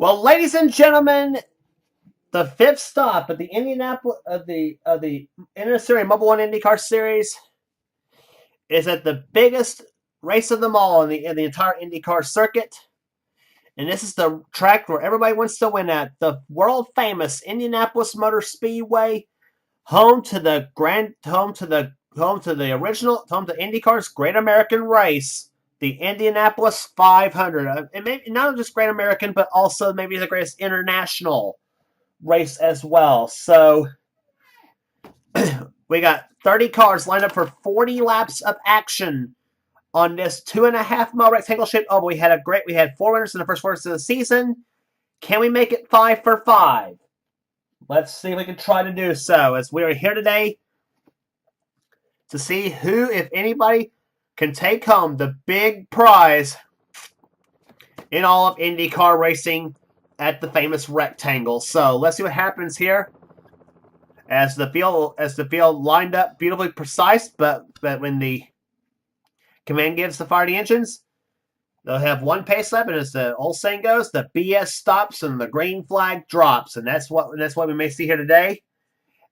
Well, ladies and gentlemen, the fifth stop of the Indianapolis of the NNSCRA Mobil One IndyCar Series is at the biggest race of them all in the entire IndyCar circuit, and this is the track where everybody wants to win at, the world famous Indianapolis Motor Speedway, home to IndyCar's Great American Race, the Indianapolis 500, and maybe not just Great American, but also maybe the greatest international race as well. So we got 30 cars lined up for 40 laps of action on this 2.5-mile rectangle shape. Oh, we had four winners in the first race of the season. Can we make it 5 for 5? Let's see if we can try to do so, as we are here today to see who, if anybody, can take home the big prize in all of IndyCar racing at the famous rectangle. So let's see what happens here as the field lined up beautifully precise, but when the command gives to fire the engines, they'll have one pace lap, and as the old saying goes, the BS stops and the green flag drops, and that's what we may see here today,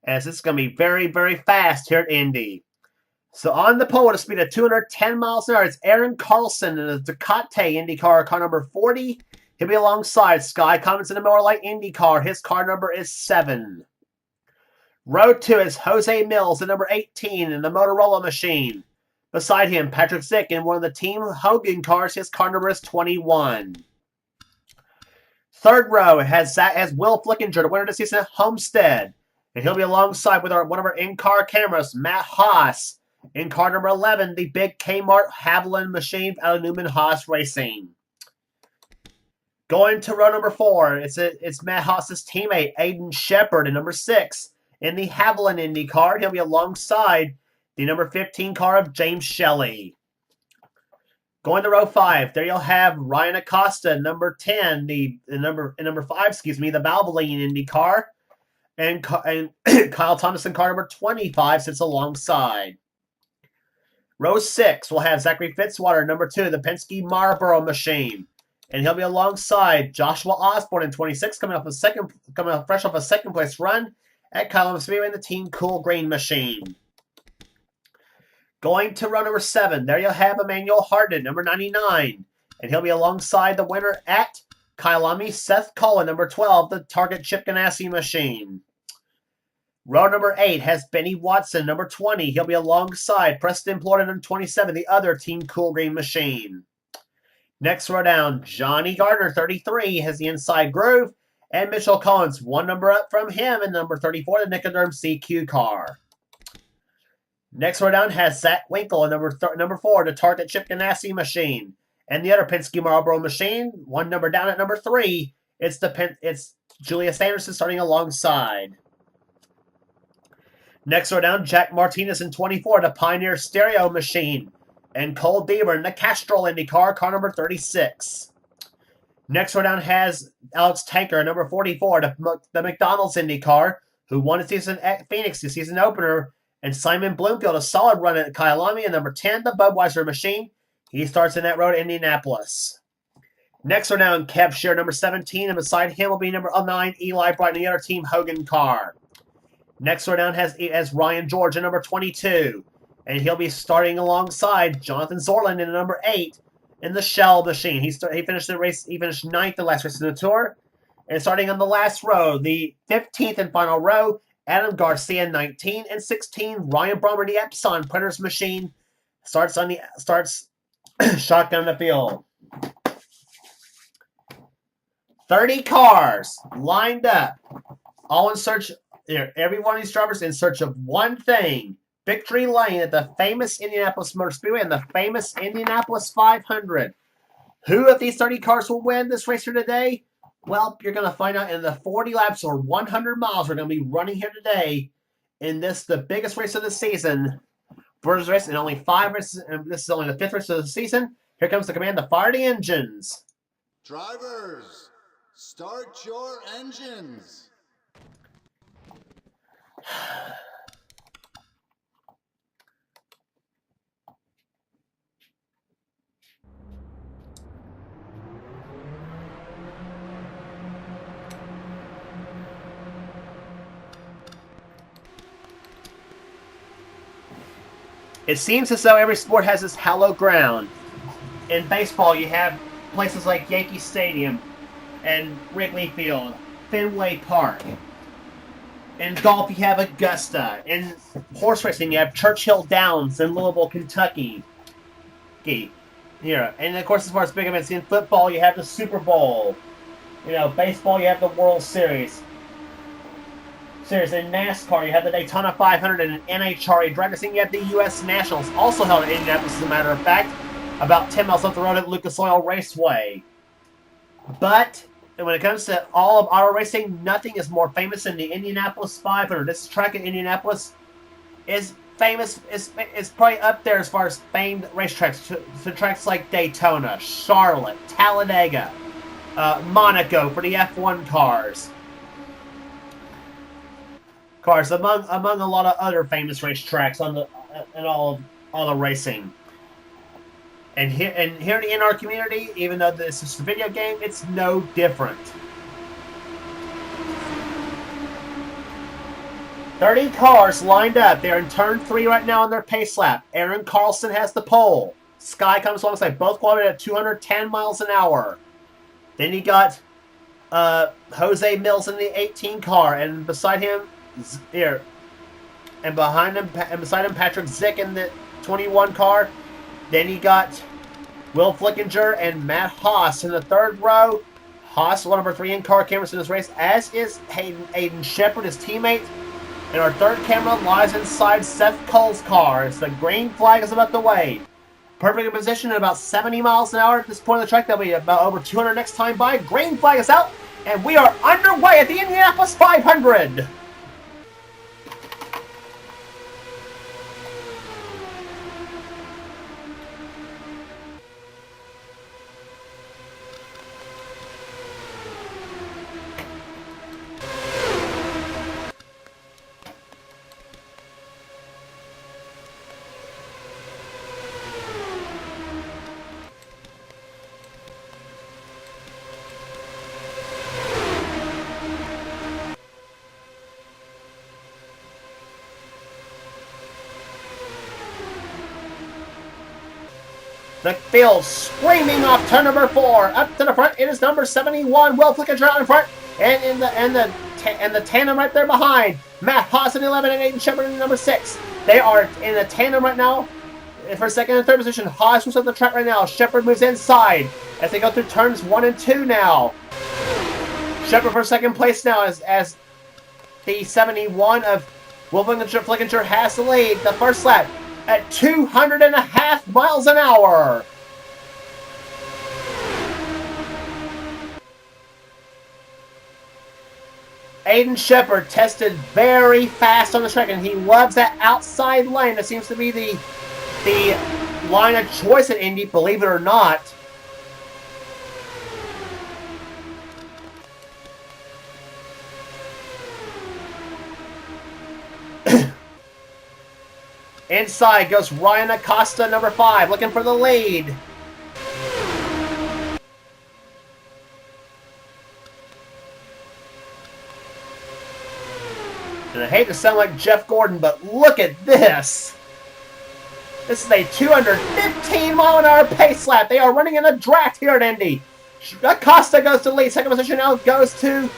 as it's going to be very, very fast here at Indy. So on the pole at a speed of 210 miles an hour, it's Aaron Carlson in the Ducati IndyCar, car number 40. He'll be alongside Sky Cummins in the Miller Lite IndyCar. His car number is 7. Row 2 is Jose Mills in number 18 in the Motorola machine. Beside him, Patrick Zick in one of the Team Hogan cars. His car number is 21. Third row has Will Flickinger, the winner of the season at Homestead. And he'll be alongside with one of our in-car cameras, Matt Haas, in car number 11, the big Kmart Haviland machine out of Newman Haas Racing. Going to row number 4, it's Matt Haas's teammate, Aiden Shepard, in number 6, in the Haviland Indy car. He'll be alongside the number 15 car of James Shelley. Going to row 5, there you'll have Ryan Acosta, number 10, number 5, the Valvoline Indy car, and Kyle Thomas in car number 25 sits alongside. Row 6 will have Zachary Fitzwater, number 2, the Penske Marlboro machine, and he'll be alongside Joshua Osborne in 26, coming fresh off a second place run at Columbus Speedway in the Team Cool Green machine. Going to row number 7, there you'll have Emmanuel Hardin, number 99, and he'll be alongside the winner at Kyalami, Seth Cullen, number 12, the Target Chip Ganassi machine. Row number 8 has Benny Watson, number 20. He'll be alongside Preston Plorden, number 27, the other Team Cool Green machine. Next row down, Johnny Gardner, 33, has the inside groove, and Mitchell Collins, one number up from him, and number 34, the Nicoderm CQ car. Next row down has Zach Winkle, number 4, the Target Chip Ganassi machine, and the other Penske Marlboro machine. One number down at number 3, it's Julius Anderson starting alongside. Next row down, Jack Martinez in 24, the Pioneer Stereo machine, and Cole Deaver in the Castrol Indy car number 36. Next row down has Alex Tanker, number 44, the McDonald's Indy car, who won the season at Phoenix, the season opener, and Simon Bloomfield, a solid run at Kyalami, and number 10, the Budweiser machine. He starts in that road at Indianapolis. Next row down, Kev Shear, number 17, and beside him will be number 9, Eli Brighton, the other Team Hogan car. Next row down has Ryan George in number 22, and he'll be starting alongside Jonathan Zorland in number 8 in the Shell machine. He finished the race. He finished 9th the last race in the Tour, and starting on the last row, the 15th and final row, Adam Garcia 19 and 16. Ryan Brommer, the Epson Printers machine, starts shotgun the field. 30 cars lined up, all in search. Every one of these drivers in search of one thing: victory lane at the famous Indianapolis Motor Speedway and the famous Indianapolis 500. Who of these 30 cars will win this race here today? Well, you're going to find out in the 40 laps or 100 miles we're going to be running here today in the biggest race of the season. First race in only 5 races, and this is only the 5th race of the season. Here comes the command to fire the engines. Drivers, start your engines. It seems as though every sport has its hallowed ground. In baseball, you have places like Yankee Stadium and Wrigley Field, Fenway Park. In golf, you have Augusta. In horse racing, you have Churchill Downs in Louisville, Kentucky. And of course, as far as big events, in football, you have the Super Bowl. Baseball, you have the World Series. In NASCAR, you have the Daytona 500 and NHRA drag racing. You have the U.S. Nationals, also held in Indianapolis, as a matter of fact, about 10 miles up the road at Lucas Oil Raceway. But when it comes to all of auto racing, nothing is more famous than the Indianapolis 500. This track in Indianapolis is famous. It's probably up there as far as famed racetracks. So tracks like Daytona, Charlotte, Talladega, Monaco for the F1 cars. Among a lot of other famous racetracks in all the racing. And here in our community, even though this is a video game, it's no different. 30 cars lined up. They're in turn 3 right now on their pace lap. Aaron Carlson has the pole. Sky comes alongside, both qualified at 210 miles an hour. Then you got Jose Mills in the 18 car, and beside him, beside him, Patrick Zick in the 21 car. Then you got Will Flickinger and Matt Haas in the third row. Haas, number 3 in car cameras in this race, as is Aiden Shepard, his teammate. And our third camera lies inside Seth Cole's car as the green flag is about to wave. Perfect position at about 70 miles an hour at this point of the track. That'll be about over 200 next time by. Green flag is out, and we are underway at the Indianapolis 500. The field screaming off turn number 4. Up to the front, it is number 71. Will Flickinger out in front, and in the tandem right there behind. Matt Haas in 11 and Aiden Shepard in number 6. They are in the tandem right now for second and third position. Haas moves up the track right now. Shepard moves inside as they go through turns 1 and 2 now. Shepard for second place now as the 71 of Will Flickinger has the lead. The first lap at 200.5 miles an hour. Aiden Shepard tested very fast on the track, and he loves that outside lane. That seems to be the line of choice at Indy, believe it or not. Inside goes Ryan Acosta, number 5, looking for the lead. And I hate to sound like Jeff Gordon, but look at this. This is a 215-mile-an-hour pace lap. They are running in a draft here at Indy. Acosta goes to lead. Second position now goes to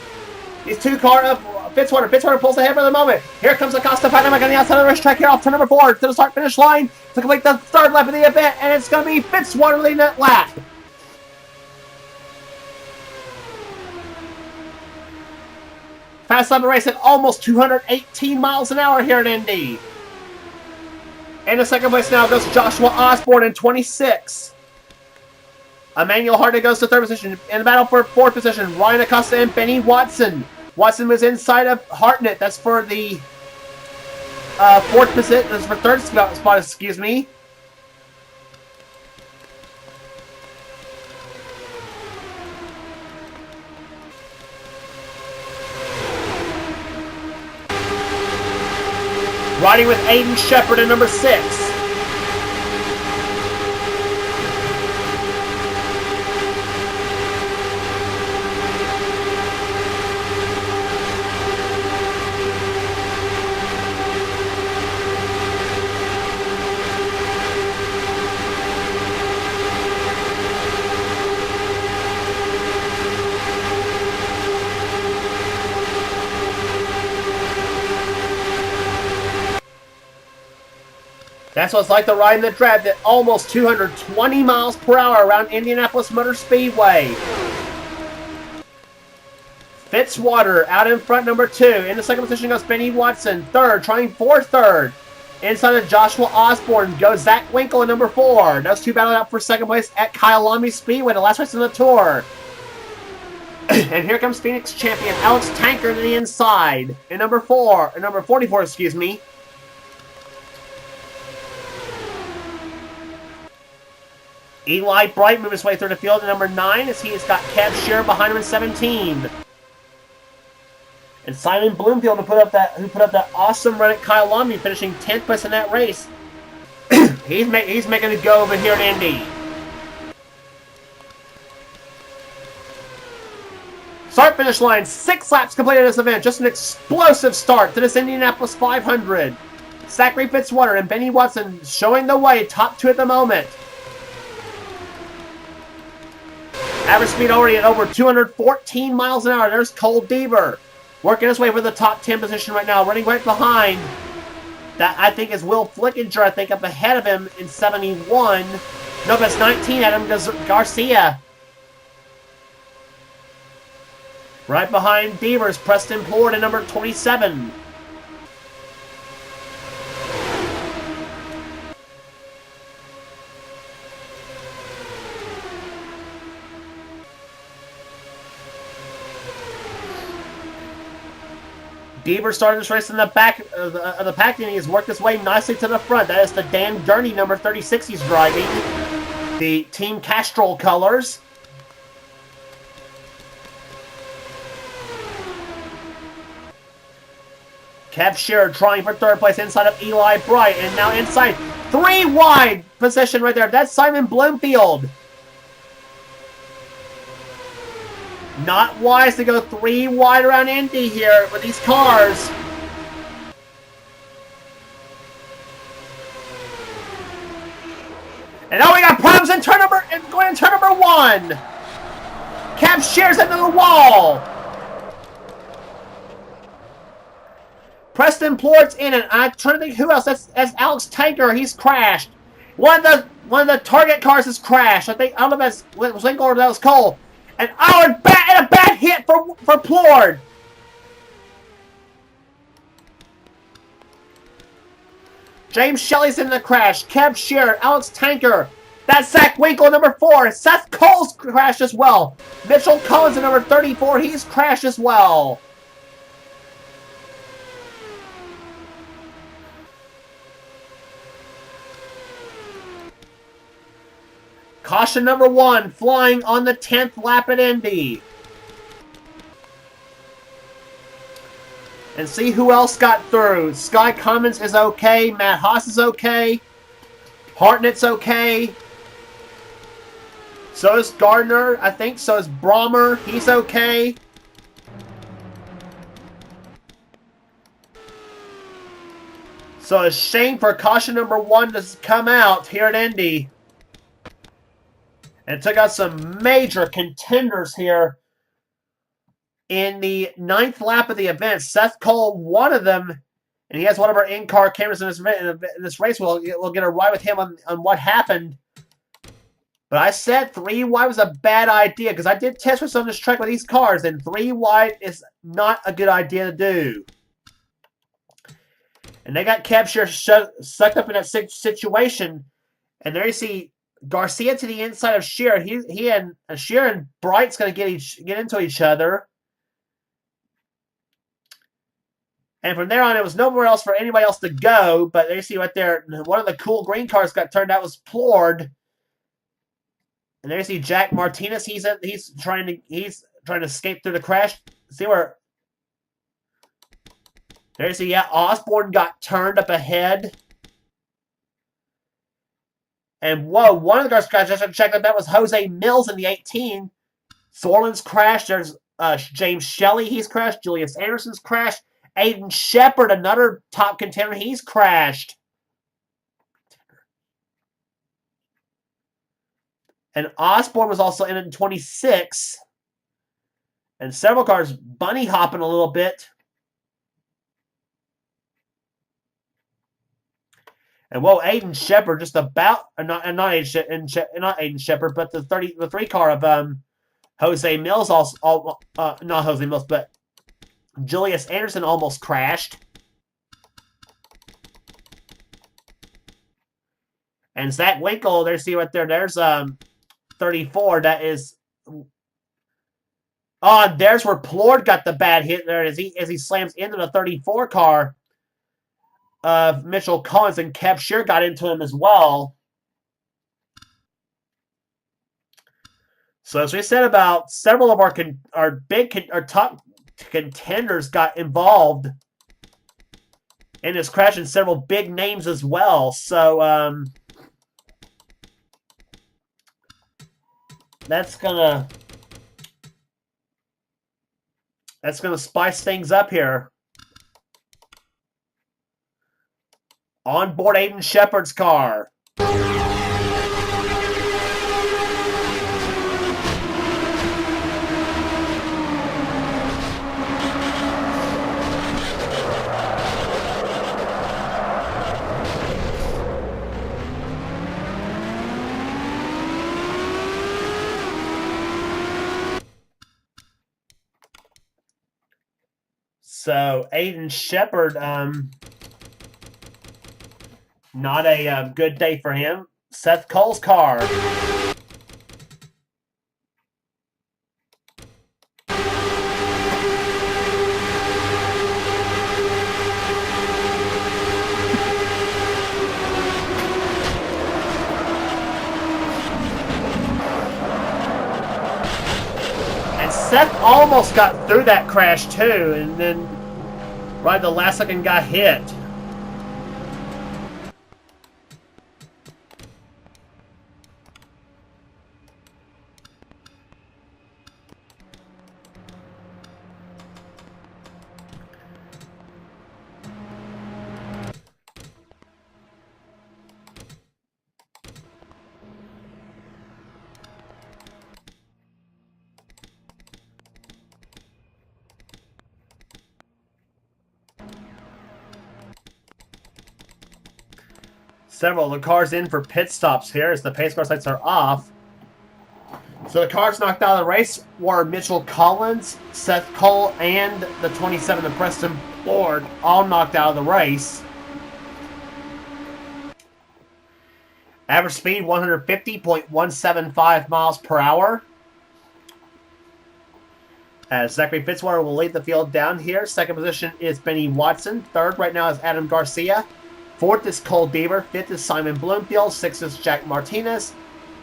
these two car up. Fitzwater. Fitzwater pulls ahead for the moment. Here comes Acosta fighting on the outside of the racetrack here off turn number 4 to the start-finish line to complete the third lap of the event, and it's going to be Fitzwater leading that lap. Fast lap of the race at almost 218 miles an hour here at Indy. And in second place now goes Joshua Osborne in 26. Emmanuel Hardy goes to third position. In the battle for fourth position, Ryan Acosta and Benny Watson. Watson was inside of Hartnett. That's for the fourth position. That's for third spot, excuse me. Riding with Aiden Shepard in number 6. That's what it's like to ride in the draft at almost 220 miles per hour around Indianapolis Motor Speedway. Fitzwater out in front, number 2. In the second position goes Benny Watson. Third, trying for third. Inside of Joshua Osborne goes Zach Winkle in number 4. Those two battled out for second place at Kyalami Speedway, the last race in the tour. And here comes Phoenix champion Alex Tanker to the inside. In number 44, excuse me. Eli Bright moving his way through the field at number 9 as he has got Kev Shearer behind him in 17. And Simon Bloomfield who put up that awesome run at Kyalami, finishing 10th place in that race. he's making a go over here at Indy. Start finish line, 6 laps completed in this event. Just an explosive start to this Indianapolis 500. Zachary Fitzwater and Benny Watson showing the way, top 2 at the moment. Average speed already at over 214 miles an hour. There's Cole Deaver working his way for the top 10 position right now, running right behind. That I think is Will Flickinger, I think, up ahead of him in 71. No, that's 19. Adam Garcia. Right behind Deavers, Preston Plord at number 27. Deaver started this race in the back of the pack, and he has worked his way nicely to the front. That is the Dan Gurney, number 36, he's driving. The Team Castrol colors. Kev Shearer trying for third place inside of Eli Bright, and now inside 3 wide position right there. That's Simon Bloomfield. Not wise to go 3 wide around Indy here with these cars. And now we got problems in going in turn number 1. Kev Shearer's into the wall. Preston Plord's in it. I'm trying to think who else. That's Alex Tanker. He's crashed. One of the target cars has crashed. I don't know if that was Winkle or that was Cole. And a bad hit for Plord. James Shelley's in the crash. Kev Shearer, Alex Tanker. That's Zach Winkle, number 4. Seth Cole's crashed as well. Mitchell Collins at number 34. He's crashed as well. Caution number 1, flying on the 10th lap at Indy. And see who else got through. Sky Cummins is okay. Matt Haas is okay. Hartnett's okay. So is Gardner, I think. So is Brommer. He's okay. So it's shame for caution number 1 to come out here at Indy. And took out some major contenders here in the 9th lap of the event. Seth Cole, one of them, and he has one of our in-car cameras in this race. We'll get a ride with him on what happened. But I said 3 wide was a bad idea because I did test race on this track with these cars, and 3 wide is not a good idea to do. And they got Kev Shearer sucked up in that situation. And there you see Garcia to the inside of Shearer. He and Shearer and Bright's going to get into each other. And from there on, it was nowhere else for anybody else to go. But there you see right there, one of the cool green cars got turned out was Plord. And there you see Jack Martinez. He's trying to escape through the crash. See where? There you see, yeah, Osborne got turned up ahead. And whoa, one of the cars crashed. Just check that was Jose Mills in the 18. Thorland's crashed. There's James Shelley. He's crashed. Julius Anderson's crashed. Aiden Shepard, another top contender. He's crashed. And Osborne was also in 26. And several cars bunny hopping a little bit. And whoa, Aiden Shepard just about not Aiden Shepard, but the 3 car of Jose Mills also not Jose Mills, but Julius Anderson almost crashed. And Zach Winkle, there's see right there. There's 34. That is. Oh, there's where Plord got the bad hit there as he slams into the 34 car of Mitchell Collins, and Kev Shear got into him as well. So as we said, about several of our top contenders got involved in this crash, and several big names as well. So that's gonna spice things up here. On board Aiden Shepard's car. So Aiden Shepard, not a good day for him. Seth Cole's car. And Seth almost got through that crash too, and then right at the last second got hit. Several of the cars in for pit stops here as the pace car lights are off. So the cars knocked out of the race were Mitchell Collins, Seth Cole, and the 27 of Preston Ford, all knocked out of the race. Average speed 150.175 miles per hour. As Zachary Fitzwater will lead the field down here. Second position is Benny Watson. Third right now is Adam Garcia. Fourth is Cole Deaver. Fifth is Simon Bloomfield. Sixth is Jack Martinez.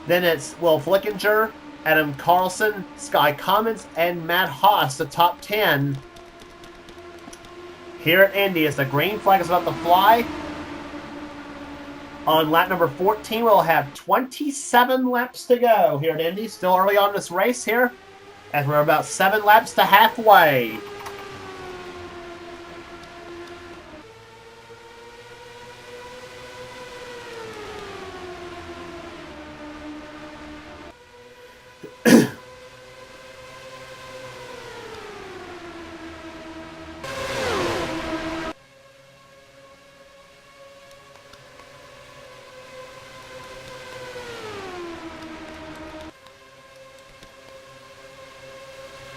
Then it's Will Flickinger, Adam Carlson, Sky Commons, and Matt Haas, the top 10. Here at Indy, as the green flag is about to fly. On lap number 14, we'll have 27 laps to go here at Indy. Still early on this race here, as we're about 7 laps to halfway.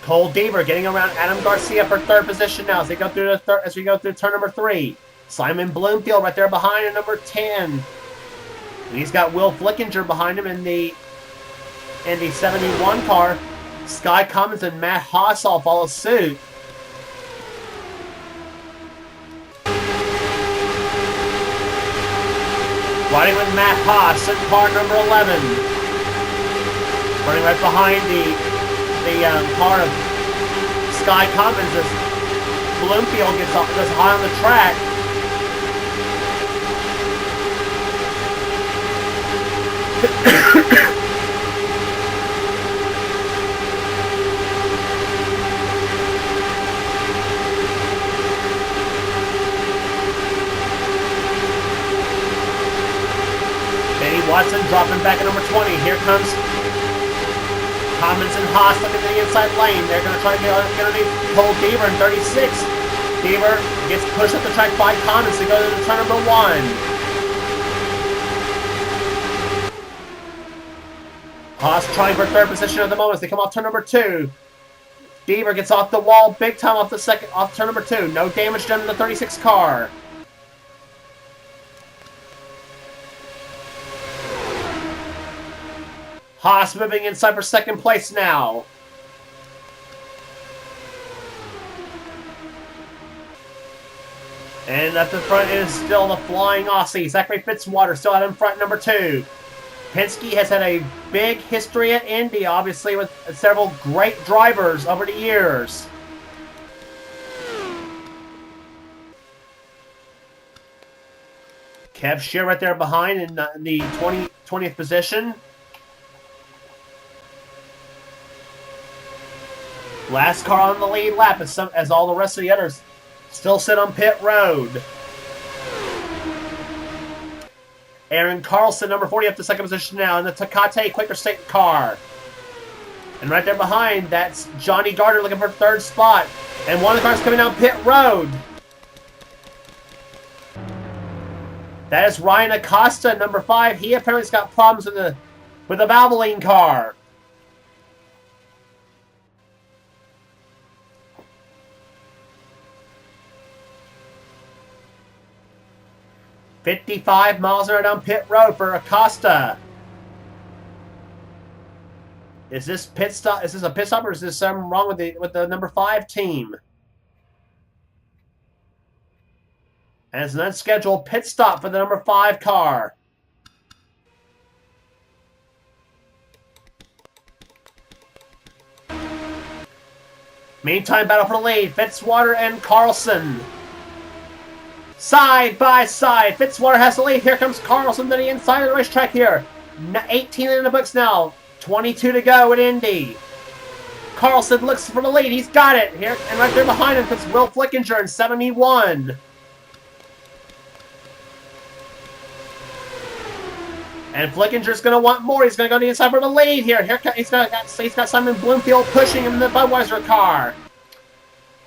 Cole Deaver getting around Adam Garcia for third position now as we go through turn number 3. Simon Bloomfield right there behind at number 10. And he's got Will Flickinger behind him in the 71 car. Sky Commons and Matt Haas all follow suit. Riding with Matt Haas in car number 11. Running right behind the car of Sky Commons as Bloomfield gets high on the track. Benny Watson dropping back at number 20. Here comes Commons and Haas looking to the inside lane. They're going to try to get underneath Cole Deaver in 36. Deaver gets pushed up the track by Commons to go to turn number 1. Haas trying for third position at the moment as they come off turn number 2. Deaver gets off the wall big time off turn number 2. No damage done to the 36 car. Haas moving inside for second place now. And at the front is still the Flying Aussie. Zachary Fitzwater still out in front, number 2. Penske has had a big history at Indy, obviously, with several great drivers over the years. Kev Shear right there behind in the 20th position. Last car on the lead lap as all the rest of the others still sit on pit road. Aaron Carlson, number 40, up to second position now in the Tecate Quaker State car. And right there behind, that's Johnny Gardner looking for third spot. And one of the cars coming down pit road. That is Ryan Acosta, number 5. He apparently has got problems with the Valvoline car. "55 miles an hour down pit road for Acosta." Is this pit stop? Is this a pit stop, or is this something wrong with the number 5 team? And it's an unscheduled pit stop for the number 5 car. Meantime, battle for the lead. Fitzwater and Carlson. Side by side. Fitzwater has the lead. Here comes Carlson to the inside of the racetrack here. 18 in the books now. 22 to go at Indy. Carlson looks for the lead. He's got it. Here and right there behind him comes Will Flickinger in 71. And Flickinger's going to want more. He's going to go to the inside for the lead here. He's got Simon Bloomfield pushing him in the Budweiser car.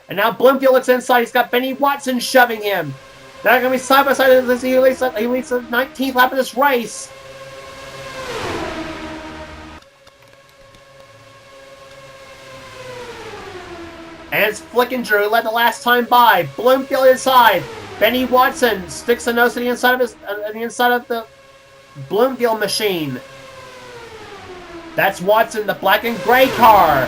And now Bloomfield looks inside. He's got Benny Watson shoving him. They're going to be side by side as he leads the 19th lap of this race. And it's Flickinger who led the last time by. Bloomfield inside. Benny Watson sticks the nose to the inside of the Bloomfield machine. That's Watson, the black and gray car.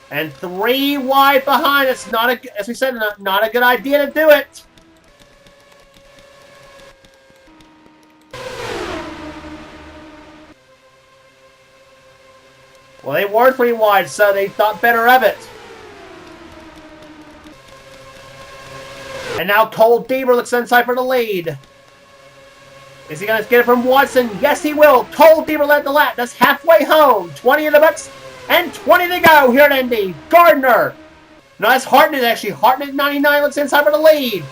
And 3 wide behind. It's not as we said, not a good idea to do it. Well, they were 3 wide, so they thought better of it. And now Cole Deaver looks inside for the lead. Is he going to get it from Watson? Yes, he will. Cole Deaver led the lap. That's halfway home. 20 in the books and 20 to go here at Indy. Gardner. No, that's Hartnett, actually. Hartnett, 99, looks inside for the lead.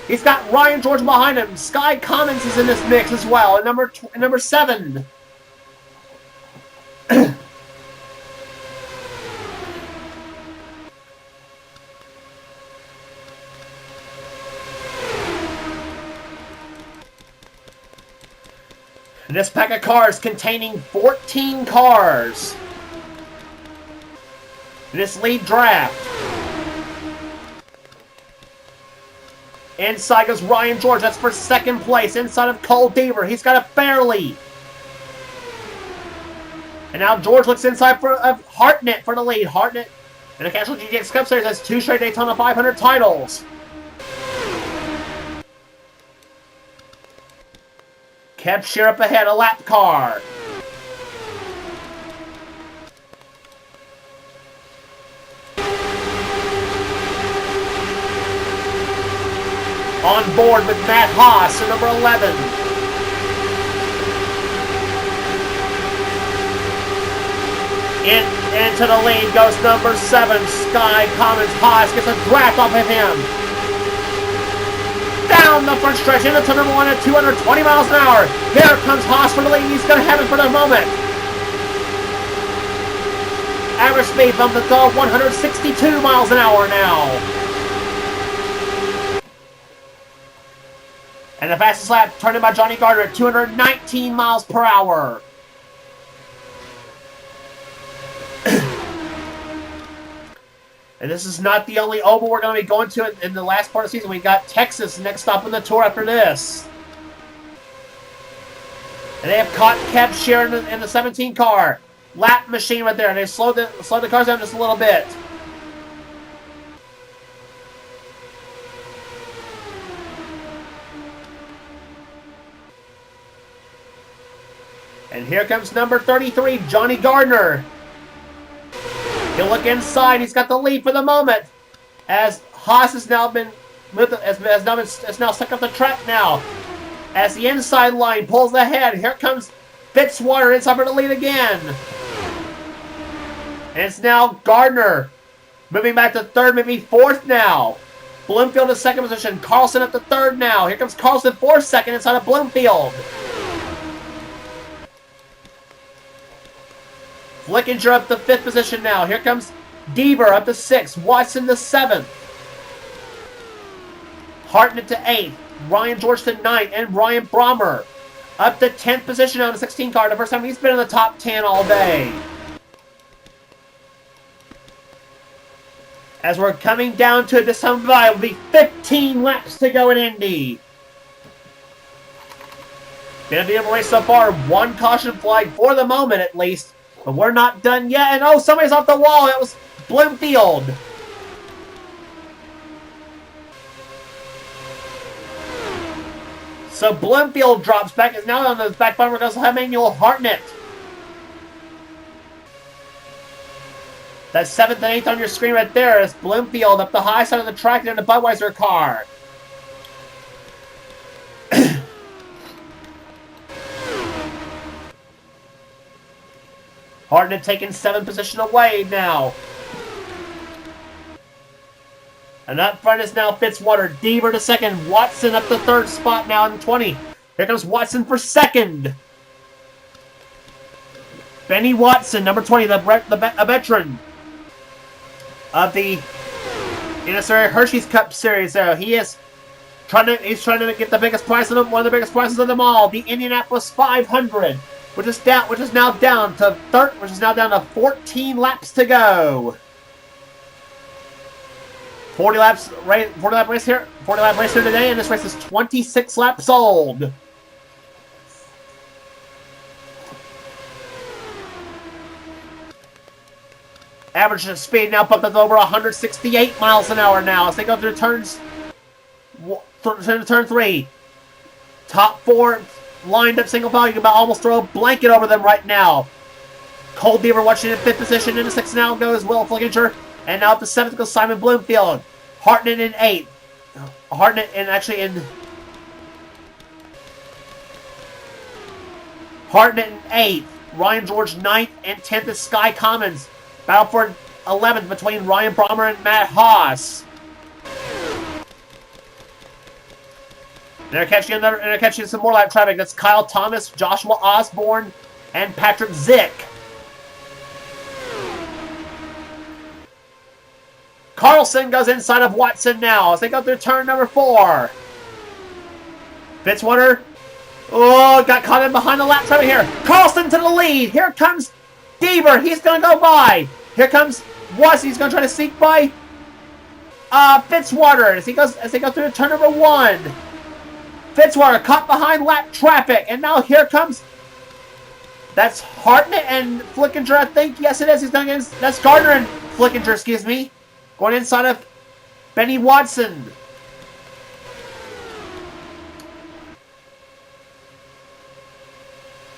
He's got Ryan George behind him. Sky Commons is in this mix as well. And number 7. This pack of cars containing 14 cars. This lead draft. Inside goes Ryan George. That's for second place. Inside of Cole Deaver. He's got a fair lead. And now George looks inside for Hartnett for the lead. Hartnett in the Casual GTX Cup Series has 2 straight Daytona 500 titles. Kev Shear up ahead, a lap car. On board with Matt Haas at number 11. Into the lead goes number 7, Sky Commons. Haas gets a draft off of him. Down the front stretch into turn number 1 at 220 miles an hour. Here comes Haas for the lead. He's going to have it for the moment. Average speed bump to 162 miles an hour now. And the fastest lap turned in by Johnny Gardner at 219 miles per hour. And this is not the only oval we're going to be going to in the last part of the season. We got Texas next stop on the tour after this. And they have caught Kev Sheeran in the 17 car. Lap machine right there. And they slowed the cars down just a little bit. And here comes number 33, Johnny Gardner. He'll look inside. He's got the lead for the moment. As Haas has now been stuck up the track now. As the inside line pulls ahead, here comes Fitzwater inside for the lead again. And it's now Gardner moving back to third, maybe fourth now. Bloomfield in second position. Carlson up to third now. Here comes Carlson for second inside of Bloomfield. Flickinger up to fifth position now. Here comes Deaver up to sixth. Watson to seventh. Hartnett to eighth. Ryan George to ninth. And Ryan Brommer up to 10th position on the 16 car. The first time he's been in the top 10 all day. As we're coming down to this time, it will be 15 laps to go in Indy. Gonna be able to race so far. One caution flag for the moment at least. But we're not done yet. And oh, somebody's off the wall. That was Bloomfield. So Bloomfield drops back. Is now on the back bumper goes Emmanuel Hartnett. That's 7th and 8th on your screen right there. It's Bloomfield up the high side of the track in the Budweiser car. Hartnett taking 7th position away now. And up front is now Fitzwater. Deaver to second. Watson up the third spot now in 20. Here comes Watson for second. Benny Watson, number 20, a veteran of the NNSCRA Hershey's Cup Series. He's trying to get the biggest prize of them, one of the biggest prizes of them all, the Indianapolis 500, which is now down to 14 laps to go. 40 lap race here today, and this race is 26 laps old. Average speed now bumped up to over 168 miles an hour now as they go through turn 3. Top 4 lined up single file. You can about almost throw a blanket over them right now. Cole Deaver watching in 5th position. Into 6th now goes Will Flickinger. And now up to 7th goes Simon Bloomfield. Hartnett in 8th. Hartnett in 8th. Ryan George 9th and 10th is Sky Commons. Battle for 11th between Ryan Brommer and Matt Haas. They're catching some more lap traffic. That's Kyle Thomas, Joshua Osborne, and Patrick Zick. Carlson goes inside of Watson now as they go through turn number 4. Fitzwater. Oh, got caught in behind the lap traffic here. Carlson to the lead. Here comes Deaver. He's going to go by. Here comes Watson. He's going to try to sneak by Fitzwater as they go through turn number 1. Fitzwater caught behind lap traffic. And now here comes... That's Hartnett and Flickinger, I think. Yes, it is. That's Gardner and Flickinger, excuse me. Going inside of Benny Watson.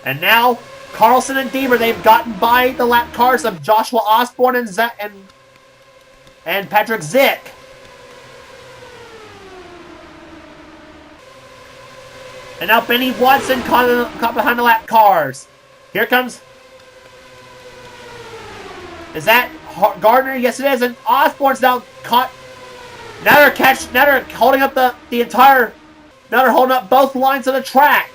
And now, Carlson and Deaver, they've gotten by the lap cars of Joshua Osborne and Patrick Zick. And now Benny Watson caught behind the lap cars. Here comes... Is that Gardner? Yes, it is. And Osborne's now caught. Now they're holding up the entire. Now they're holding up both lines of the track.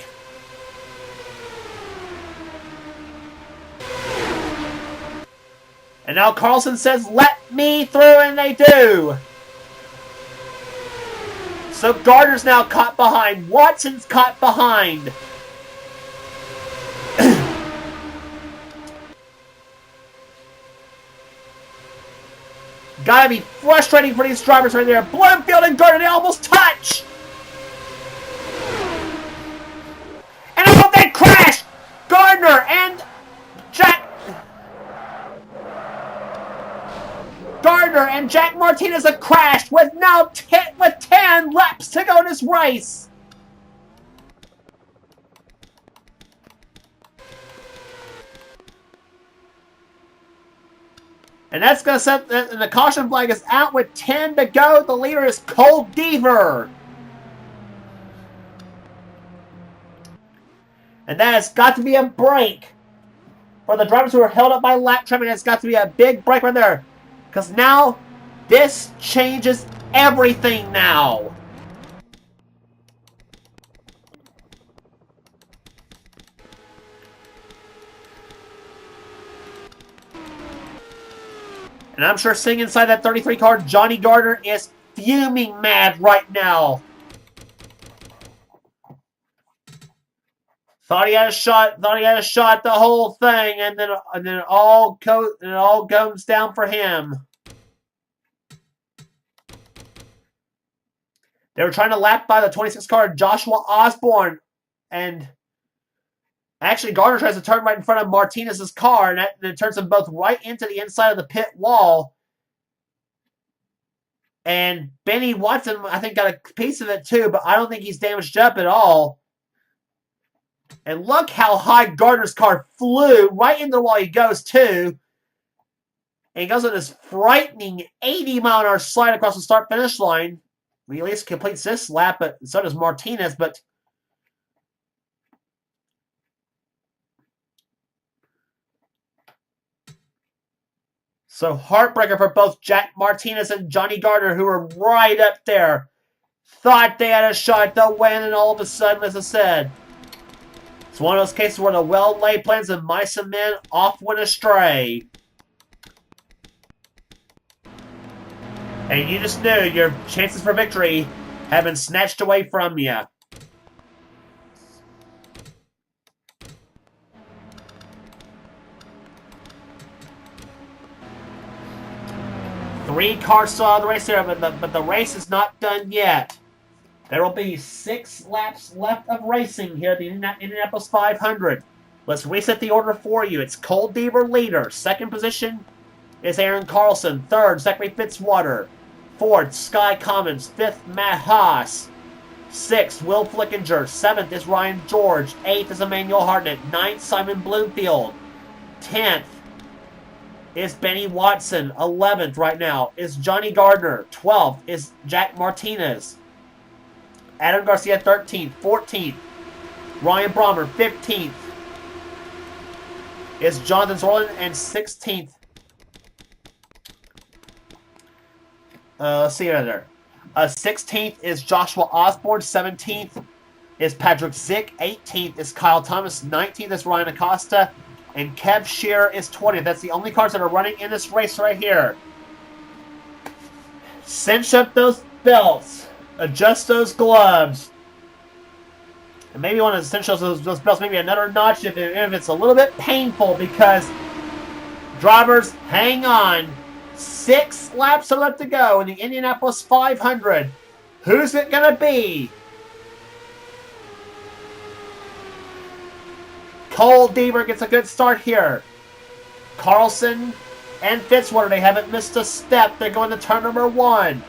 And now Carlson says, "Let me through," and they do. So Gardner's now caught behind. Watson's caught behind. Gotta be frustrating for these drivers right there. Bloomfield and Gardner, they almost touch. And I hope they crash. Gardner and Jack Martinez have crashed with now 10 laps to go in this race. And that's going to set, and the caution flag is out with 10 to go. The leader is Cole Deaver. And that has got to be a break for the drivers who are held up by lap traffic. It's got to be a big break right there. Because now, this changes everything now. And I'm sure sitting inside that 33 car, Johnny Gardner is fuming mad right now. Thought he had a shot the whole thing, and then it all goes down for him. They were trying to lap by the 26 car, Joshua Osborne, and actually Gardner tries to turn right in front of Martinez's car, and it turns them both right into the inside of the pit wall. And Benny Watson, I think, got a piece of it too, but I don't think he's damaged up at all. And look how high Gardner's car flew right into the wall he goes too. And he goes on this frightening 80-mile-an-hour slide across the start-finish line. He at least completes this lap, but so does Martinez. But so heartbreaker for both Jack Martinez and Johnny Gardner, who were right up there. Thought they had a shot to win, and all of a sudden, as I said, it's one of those cases where the well-laid plans of mice and men off went astray. And you just knew your chances for victory have been snatched away from you. Three cars still out of the race here, but the race is not done yet. There will be 6 laps left of racing here at the Indianapolis 500. Let's reset the order for you. It's Cole Deaver leader. Second position is Aaron Carlson. Third, Zachary Fitzwater. Fourth, Sky Commons. Fifth, Matt Haas. Sixth, Will Flickinger. Seventh is Ryan George. Eighth is Emmanuel Hartnett. Ninth, Simon Bloomfield. 10th is Benny Watson. 11th right now is Johnny Gardner. 12th is Jack Martinez. Adam Garcia 13th. 14th, Ryan Brommer. 15th is Jonathan Zorlin. And 16th, let's see right there. 16th is Joshua Osborne. 17th is Patrick Zick. 18th is Kyle Thomas. 19th is Ryan Acosta. And Kev Shearer is 20th. That's the only cars that are running in this race right here. Cinch up those belts. Adjust those gloves. And maybe you want to cinch those belts maybe another notch if it's a little bit painful, because drivers, hang on. 6 laps are left to go in the Indianapolis 500. Who's it going to be? Cole Deaver gets a good start here. Carlson and Fitzwater, they haven't missed a step. They're going to turn number 1.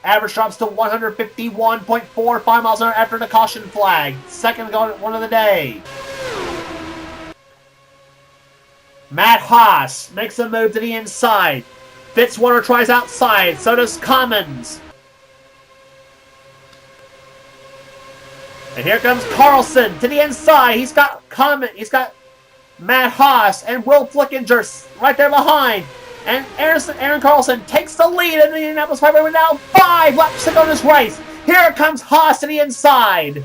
Average drops to 151.45 miles an hour after the caution flag. Second one of the day. Matt Haas makes a move to the inside. Fitzwater tries outside. So does Commons. And here comes Carlson to the inside. He's got Matt Haas and Will Flickinger right there behind. And Aaron Carlson takes the lead in the Indianapolis 500 with now 5 laps to go in this race. Here comes Haas to the inside.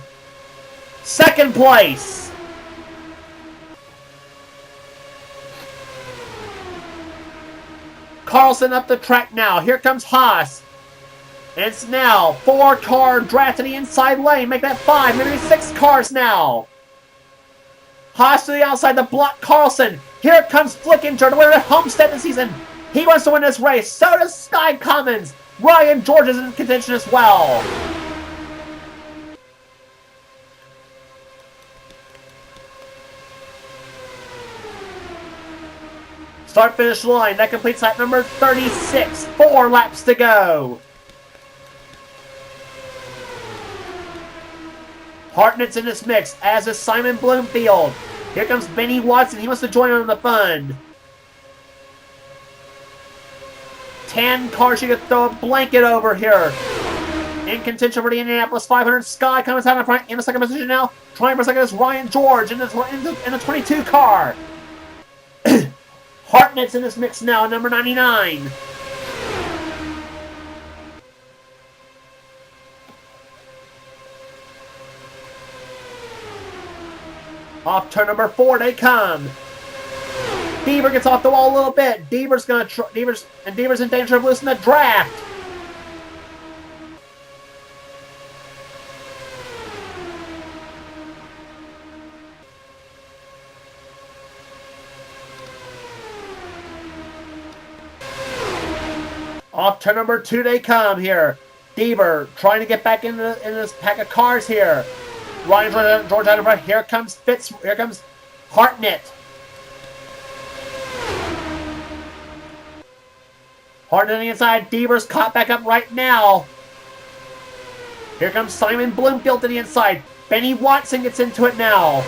Second place. Carlson up the track now. Here comes Haas. It's now 4-car draft to the inside lane. Make that 5, maybe 6 cars now. Haas to the outside to block Carlson. Here comes Flickinger to win at Homestead this season. He wants to win this race. So does Sky Commons. Ryan George is in contention as well. Start-finish line. That completes lap number 36. 4 laps to go. Hartnett's in this mix, as is Simon Bloomfield. Here comes Benny Watson. He wants to join in the fun. 10 cars you could throw a blanket over here. In contention for the Indianapolis 500. Sky comes out in front in the second position now. Trying for a second is Ryan George in the 22 car. Hartnett's in this mix now, number 99. Off turn number 4, they come. Deaver gets off the wall a little bit. Deaver's in danger of losing the draft. Off turn number 2 they come here. Deaver trying to get back in this pack of cars here. Ryan George out of front. Here comes Hartnett. Hartnett on the inside. Deaver's caught back up right now. Here comes Simon Bloomfield to the inside. Benny Watson gets into it now.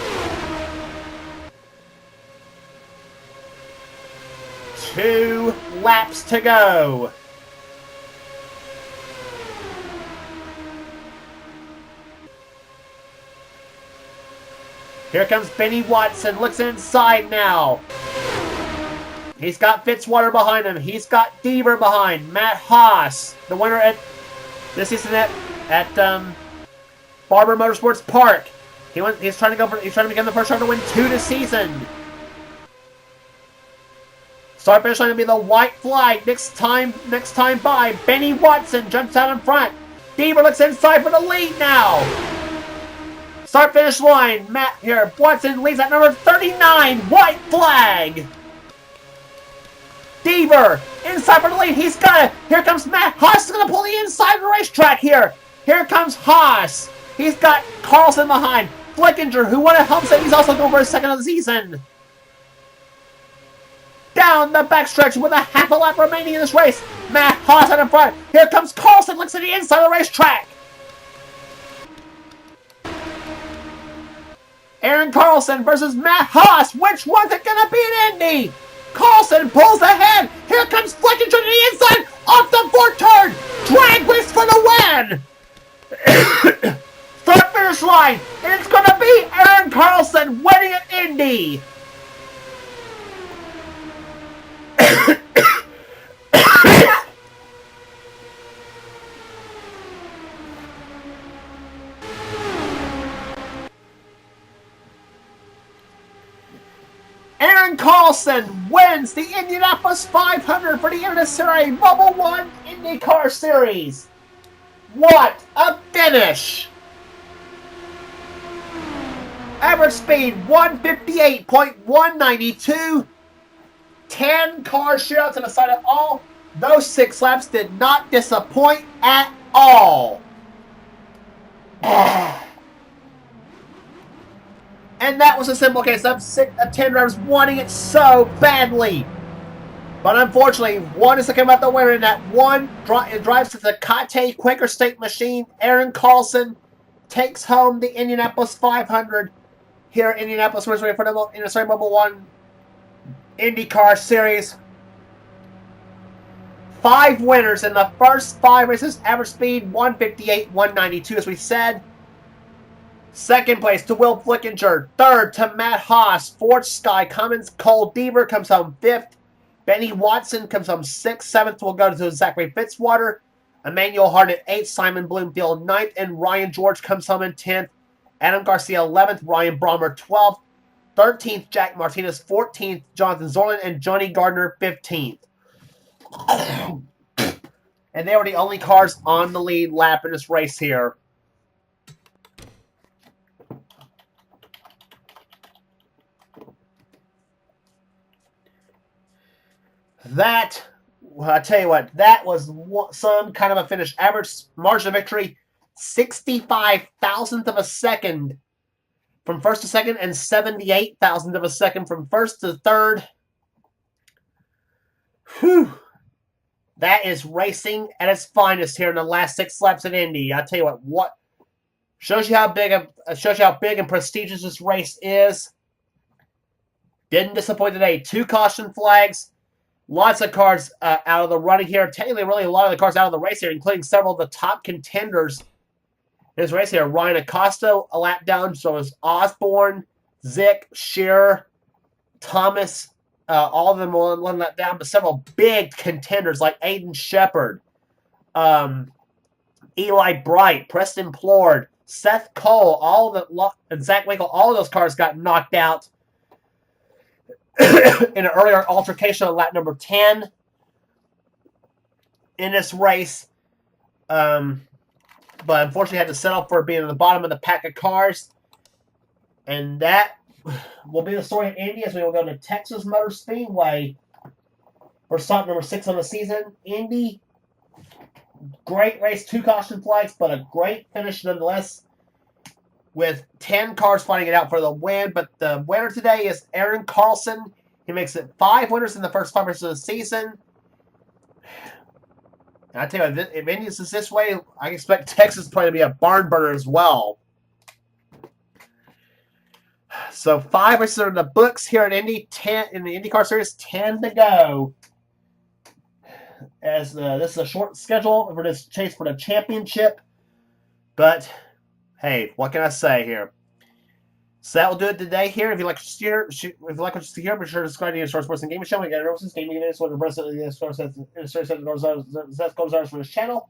2 laps to go. Here comes Benny Watson. Looks inside now. He's got Fitzwater behind him. He's got Deaver behind. Matt Haas, the winner at this season at Barber Motorsports Park. He's trying to become the first driver to win 2 this season. Start finish line to be the white flag. Next time by. Benny Watson jumps out in front. Deaver looks inside for the lead now. Start finish line. Watson leads at number 39. White flag. Deaver inside for the lead. He's got it. Here comes Matt Haas. Is going to pull the inside of the racetrack here. Here comes Haas. He's got Carlson behind. Flickinger, who won at Homestead. He's also going for his second of the season. Down the backstretch with a half a lap remaining in this race. Matt Haas out in front. Here comes Carlson. Looks at the inside of the racetrack. Aaron Carlson versus Matt Haas. Which one's it going to be in Indy? Carlson pulls ahead. Here comes Flickinger to the inside. Off the 4th turn. Drag race for the win. Start finish line. And it's going to be Aaron Carlson winning at Indy. Aaron Carlson wins the Indianapolis 500 for the NNSCRA Mobil 1 IndyCar Series. What a finish! Average speed 158.192. 10 car shootouts on the side of all. Those 6 laps did not disappoint at all. And that was a simple case of 10 drivers wanting it so badly. But unfortunately, one is to come out the winner, and that one drives to the Kate Quaker State machine. Aaron Carlson takes home the Indianapolis 500 here at Indianapolis, Missouri for the NNSCRA Mobil 1 IndyCar Series. 5 winners in the first 5 races. Average speed 158.192, as we said. Second place to Will Flickinger. Third to Matt Haas. Fourth, Sky Commons. Cole Deaver comes home 5th. Benny Watson comes home 6th. 7th will go to Zachary Fitzwater. Emmanuel Hartnett 8th. Simon Bloomfield 9th. And Ryan George comes home in 10th. Adam Garcia 11th. Ryan Brommer 12th. 13th, Jack Martinez 14th. Jonathan Zorlin and Johnny Gardner 15th. And they were the only cars on the lead lap in this race here. That, well, I tell you what, that was some kind of a finish. Average margin of victory, 65 thousandth of a second from first to second, and 78 thousandth of a second from first to third. Whew. That is racing at its finest here in the last 6 laps at Indy. I tell you what shows you how big and prestigious this race is. Didn't disappoint today. 2 caution flags. Lots of cars out of the running here. Technically, really a lot of the cars out of the race here, including several of the top contenders in this race here. Ryan Acosta a lap down. So is Osborne, Zick, Shearer, Thomas. All of them one lap down, but several big contenders like Aiden Shepard, Eli Bright, Preston Plord, Seth Cole, and Zach Winkle. All of those cars got knocked out in an earlier altercation on lap number 10 in this race. But unfortunately had to settle for being at the bottom of the pack of cars. And that will be the story of Indy as we will go to Texas Motor Speedway for stop number 6 on the season. Indy, great race, 2 caution flags, but a great finish nonetheless, with 10 cars fighting it out for the win. But the winner today is Aaron Carlson. He makes it 5 winners in the first 5 races of the season. And I tell you, if Indy's is this way, I expect Texas probably to be a barn burner as well. So 5 races are in the books here at Indy. 10 in the IndyCar Series. 10 to go. As this is a short schedule for this chase for the championship, but hey, what can I say here? So that will do it today here. If you like what you hear, be sure to subscribe to the Sports and Gaming Show. We got Rose's Gaming News with the rest of the Seth goes for this channel.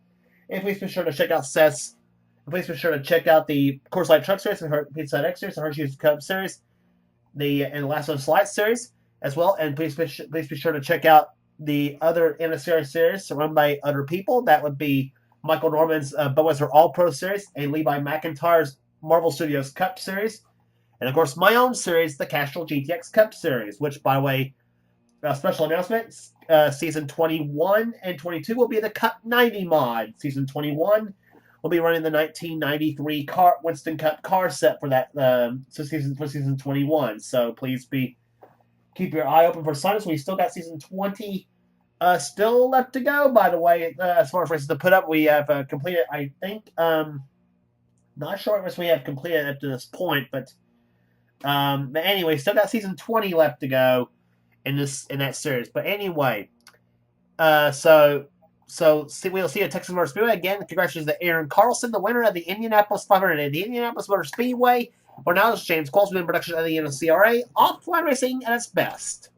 And please be sure to check out Seth's. Please be sure to check out the Coors Light Truck Series, the Pizza Hut X Series, the Hershey's Cup Series, and the Last of Us Light Series as well. And please be sure to check out the other NNSCRA Series run by other people. That would be Michael Norman's Budweiser All Pro Series, and Levi McIntyre's Marvel Studios Cup Series, and of course my own series, the Castrol GTX Cup Series, which, by the way, special announcement, Season 21 and 22 will be the Cup 90 mod. Season 21 will be running the 1993 Winston Cup car set for that season 21. So please keep your eye open for signups. We still got season 20 still left to go, by the way. As far as races to put up, we have completed, I think, not sure what we have completed up to this point, but anyway, still got season 20 left to go in that series. But anyway, we'll see you at Texas Motor Speedway. Again, congratulations to Aaron Carlson, the winner of the Indianapolis 500 and the Indianapolis Motor Speedway. For now, this is James Qualls, production of the NNSCRA, offline racing at its best.